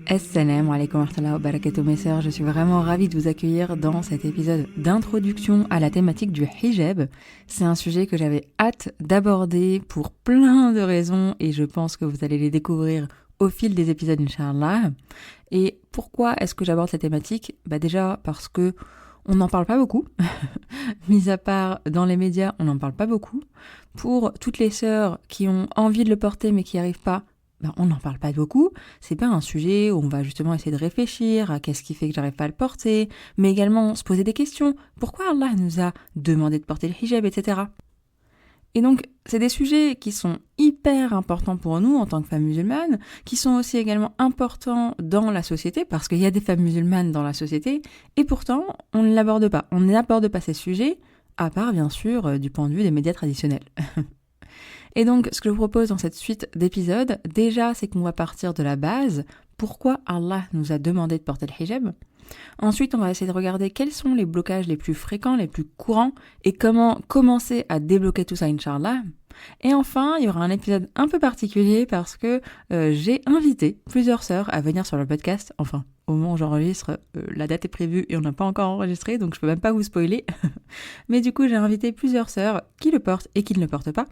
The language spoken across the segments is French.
Assalamu alaikum wa rahmatullahi wa barakatuh mes sœurs, je suis vraiment ravie de vous accueillir dans cet épisode d'introduction à la thématique du hijab. C'est un sujet que j'avais hâte d'aborder pour plein de raisons et je pense que vous allez les découvrir au fil des épisodes Inch'Allah. Et pourquoi est-ce que j'aborde cette thématique ? Déjà parce que on n'en parle pas beaucoup, mis à part dans les médias, on n'en parle pas beaucoup. Pour toutes les sœurs qui ont envie de le porter mais qui n'y arrivent pas, on n'en parle pas beaucoup. C'est pas un sujet où on va justement essayer de réfléchir à qu'est-ce qui fait que j'arrive pas à le porter, mais également se poser des questions. Pourquoi Allah nous a demandé de porter le hijab, etc. Et donc, c'est des sujets qui sont hyper importants pour nous en tant que femmes musulmanes, qui sont aussi également importants dans la société, parce qu'il y a des femmes musulmanes dans la société, et pourtant, on ne l'aborde pas. On n'aborde pas ces sujets, à part, bien sûr, du point de vue des médias traditionnels. Et donc, ce que je vous propose dans cette suite d'épisodes, déjà, c'est qu'on va partir de la base. Pourquoi Allah nous a demandé de porter le hijab ? Ensuite, on va essayer de regarder quels sont les blocages les plus fréquents, les plus courants, et comment commencer à débloquer tout ça, Inch'Allah. Et enfin, il y aura un épisode un peu particulier parce que j'ai invité plusieurs sœurs à venir sur le podcast. Enfin, au moment où j'enregistre, la date est prévue et on n'a pas encore enregistré, donc je peux même pas vous spoiler. Mais du coup, j'ai invité plusieurs sœurs qui le portent et qui ne le portent pas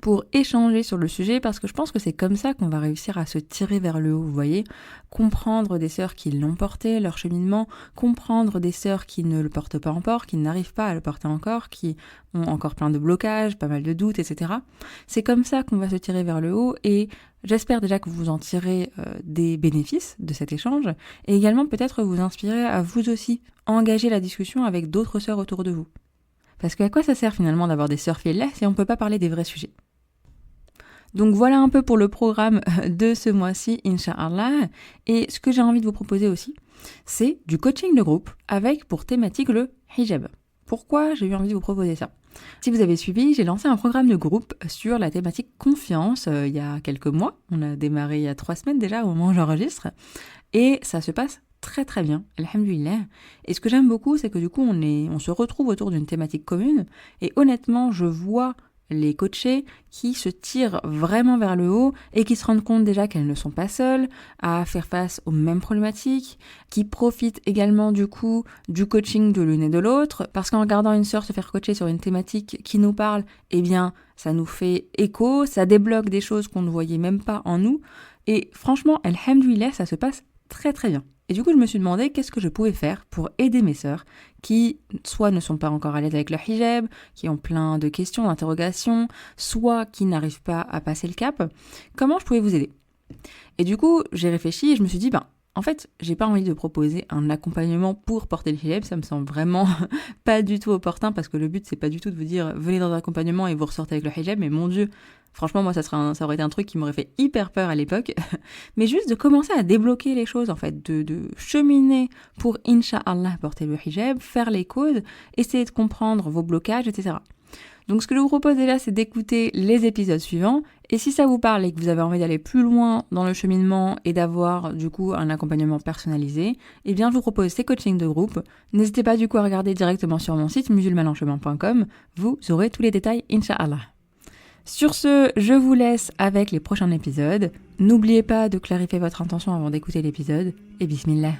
pour échanger sur le sujet parce que je pense que c'est comme ça qu'on va réussir à se tirer vers le haut, vous voyez. Comprendre des sœurs qui l'ont porté, leur cheminement, comprendre des sœurs qui ne le portent pas encore, qui n'arrivent pas à le porter encore, qui ont encore plein de blocages, pas mal de doutes, etc. C'est comme ça qu'on va se tirer vers le haut et j'espère déjà que vous en tirez des bénéfices de cet échange et également peut-être vous inspirer à vous aussi engager la discussion avec d'autres sœurs autour de vous. Parce qu'à quoi ça sert finalement d'avoir des sœurs filles là si on ne peut pas parler des vrais sujets ? Donc voilà un peu pour le programme de ce mois-ci, Inch'Allah. Et ce que j'ai envie de vous proposer aussi, c'est du coaching de groupe avec pour thématique le hijab. Pourquoi j'ai eu envie de vous proposer ça ? Si vous avez suivi, j'ai lancé un programme de groupe sur la thématique confiance il y a quelques mois. On a démarré il y a 3 semaines déjà au moment où j'enregistre. Et ça se passe très très bien, alhamdoulilah. Et ce que j'aime beaucoup, c'est que du coup, on se retrouve autour d'une thématique commune. Et honnêtement, je vois les coachés qui se tirent vraiment vers le haut et qui se rendent compte déjà qu'elles ne sont pas seules à faire face aux mêmes problématiques, qui profitent également du coup du coaching de l'une et de l'autre, parce qu'en regardant une sœur se faire coacher sur une thématique qui nous parle, eh bien ça nous fait écho, ça débloque des choses qu'on ne voyait même pas en nous, et franchement, alhamdoulilah, ça se passe très très bien. Et du coup, je me suis demandé qu'est-ce que je pouvais faire pour aider mes sœurs qui soit ne sont pas encore à l'aise avec le hijab, qui ont plein de questions, d'interrogations, soit qui n'arrivent pas à passer le cap. Comment je pouvais vous aider ? Et du coup, j'ai réfléchi et je me suis dit, en fait, j'ai pas envie de proposer un accompagnement pour porter le hijab, ça me semble vraiment pas du tout opportun parce que le but c'est pas du tout de vous dire venez dans un accompagnement et vous ressortez avec le hijab, mais mon Dieu, franchement moi ça aurait été un truc qui m'aurait fait hyper peur à l'époque, mais juste de commencer à débloquer les choses en fait, de cheminer pour Inch'Allah porter le hijab, faire les causes, essayer de comprendre vos blocages, etc. Donc ce que je vous propose déjà, c'est d'écouter les épisodes suivants. Et si ça vous parle et que vous avez envie d'aller plus loin dans le cheminement et d'avoir du coup un accompagnement personnalisé, eh bien je vous propose ces coachings de groupe. N'hésitez pas du coup à regarder directement sur mon site musulmanenchemin.com. Vous aurez tous les détails, Inch'Allah. Sur ce, je vous laisse avec les prochains épisodes. N'oubliez pas de clarifier votre intention avant d'écouter l'épisode. Et bismillah.